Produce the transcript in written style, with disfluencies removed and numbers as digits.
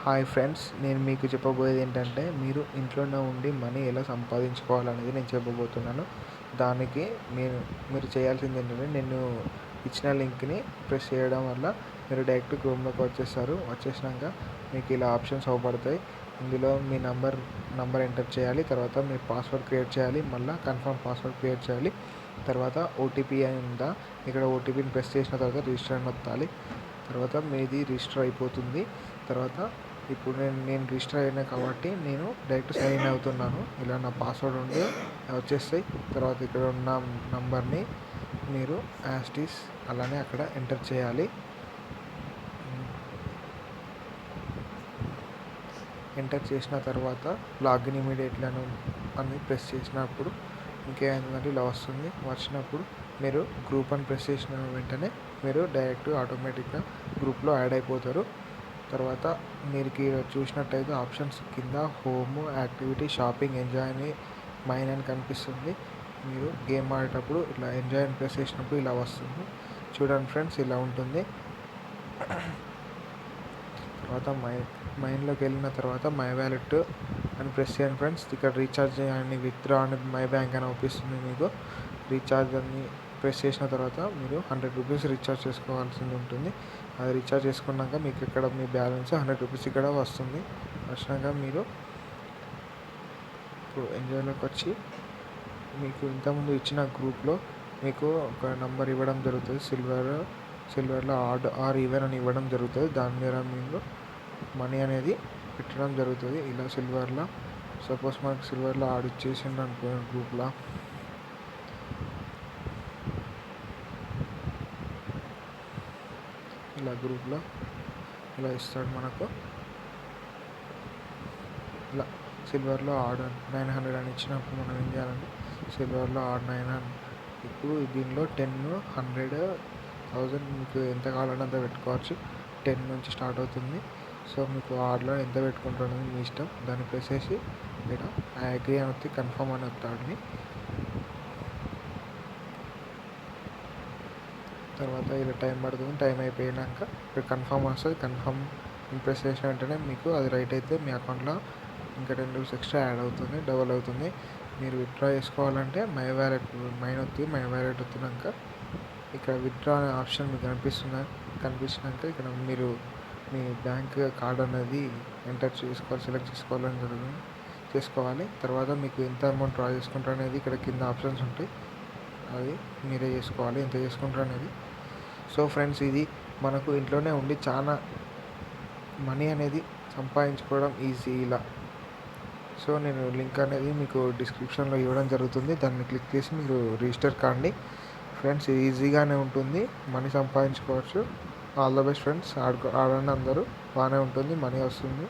Hi friends, నేను మీకు చెప్పబోయేది ఏంటంటే మీరు ఇంట్లోనే ఉండి మనీ ఎలా సంపాదించుకోవాలనేది నేను చెప్పబోతున్నాను. దానికి మీరు చేయాల్సింది ఏంటంటే, నేను ఇచ్చిన లింక్ని ప్రెస్ చేయడం వల్ల మీరు డైరెక్ట్ క్రోమ్లోకి వచ్చేస్తారు. వచ్చేసినాక మీకు ఇలా ఆప్షన్స్ అవపడతాయి. ఇందులో మీ నంబర్ ఎంటర్ చేయాలి. తర్వాత మీ పాస్వర్డ్ క్రియేట్ చేయాలి. మళ్ళీ కన్ఫర్మ్ పాస్వర్డ్ క్రియేట్ చేయాలి. తర్వాత ఓటీపీ ఉందా, ఇక్కడ ఓటీపీని ప్రెస్ చేసిన తర్వాత రిజిస్టర్ అని నొక్కాలి. తర్వాత మీది రిజిస్టర్ అయిపోతుంది. తర్వాత ఇప్పుడు నేను రిజిస్టర్ అయినా కాబట్టి నేను డైరెక్ట్ సైన్ ఇన్ అవుతున్నాను. ఇలా నా పాస్వర్డ్ ఉండి వచ్చేస్తాయి. తర్వాత ఇక్కడ ఉన్న నంబర్ని మీరు యాస్టీస్ అలానే అక్కడ ఎంటర్ చేయాలి. ఎంటర్ చేసిన తర్వాత లాగిన్ ఇమీడియట్లీ అని ప్రెస్ చేసినప్పుడు ఇంకేమైందంటే ఇలా వస్తుంది. వచ్చినప్పుడు మీరు గ్రూప్ అని ప్రెస్ చేసిన వెంటనే మీరు డైరెక్ట్ ఆటోమేటిక్గా గ్రూప్లో యాడ్ అయిపోతారు. తర్వాత మీరు చూసినట్టయితే ఆప్షన్స్ కింద హోమ్, యాక్టివిటీ, షాపింగ్, ఎంజాయ్ అని మైన్ అని కనిపిస్తుంది. మీరు గేమ్ ఆడేటప్పుడు ఇట్లా ఎంజాయ్ అని ప్రెస్ చేసినప్పుడు ఇలా వస్తుంది. చూడండి ఫ్రెండ్స్, ఇలా ఉంటుంది. తర్వాత మైన్లోకి వెళ్ళిన తర్వాత మై వ్యాలెట్ అని ప్రెస్ చేయండి ఫ్రెండ్స్. ఇక్కడ రీఛార్జ్ అని, విత్డ్రా అని, మై బ్యాంక్ అని అవుపిస్తుంది. మీకు రీఛార్జ్ అని ప్రెస్ చేసిన తర్వాత మీరు 100 రూపీస్ రీఛార్జ్ చేసుకోవాల్సి ఉంటుంది. అది రీఛార్జ్ చేసుకున్నాక మీకు ఇక్కడ మీ బ్యాలెన్స్ 100 రూపీస్ ఇక్కడ వస్తుంది. వచ్చినాక మీరు ఇప్పుడు ఎంజాయ్లోకి వచ్చి మీకు ఇంతకుముందు ఇచ్చిన గ్రూప్లో మీకు ఒక నెంబర్ ఇవ్వడం జరుగుతుంది. సిల్వర్లో ఆర్ ఈవెన్ అని ఇవ్వడం జరుగుతుంది. దాని మీద మీరు మనీ అనేది పెట్టడం జరుగుతుంది. ఇలా సిల్వర్లో సపోజ్ మనకు సిల్వర్లో ఆడ్ ఇచ్చేసిండు అనుకో గ్రూప్లో, ఇలా గ్రూప్లో ఇలా ఇస్తాడు మనకు. ఇలా సిల్వర్లో ఆడ్ 900 అని ఇచ్చినప్పుడు మనం ఏం చేయాలంటే సిల్వర్లో ఆడ్ 900. ఇప్పుడు దీనిలో 10, 100, 1000 మీకు ఎంత కావాలంటే అంత పెట్టుకోవచ్చు. 10 నుంచి స్టార్ట్ అవుతుంది. సో మీకు ఆర్డర్లో ఎంత పెట్టుకుంటారో మీ ఇష్టం. దాన్ని ప్రెస్ చేసి ఇక్కడ అగ్రీ అని వస్తే కన్ఫర్మ్ అని వస్తాడని. తర్వాత ఇలా టైం పడుతుంది. టైం అయిపోయినాక ఇక్కడ కన్ఫర్మ్ వస్తుంది. కన్ఫర్మ్ ప్రెస్ చేసిన వెంటనే మీకు అది రైట్ అయితే మీ అకౌంట్లో ఇంకా 10 రూపీస్ ఎక్స్ట్రా యాడ్ అవుతుంది, డబల్ అవుతుంది. మీరు విత్డ్రా చేసుకోవాలంటే మై వ్యాలెట్ మై వ్యాలెట్ వచ్చినాక ఇక్కడ విత్డ్రా అనే ఆప్షన్ మీకు కనిపించినాక ఇక్కడ మీరు మీ బ్యాంక్ కార్డ్ అనేది ఎంటర్ సెలెక్ట్ చేసుకోవాలి. తర్వాత మీకు ఎంత అమౌంట్ డ్రా చేసుకుంటారు అనేది ఇక్కడ కింద ఆప్షన్స్ ఉంటాయి. అది మీరే చేసుకోవాలి ఎంత చేసుకుంటారు అనేది. సో ఫ్రెండ్స్, ఇది మనకు ఇంట్లోనే ఉండి చాలా మనీ అనేది సంపాదించుకోవడం ఈజీ ఇలా. సో నేను లింక్ అనేది మీకు డిస్క్రిప్షన్లో ఇవ్వడం జరుగుతుంది. దాన్ని క్లిక్ చేసి మీరు రిజిస్టర్ కాండి ఫ్రెండ్స్. ఈజీగానే ఉంటుంది, మనీ సంపాదించుకోవచ్చు. All the best friends. ఆడండి అందరూ, బాగానే ఉంటుంది, మనీ వస్తుంది.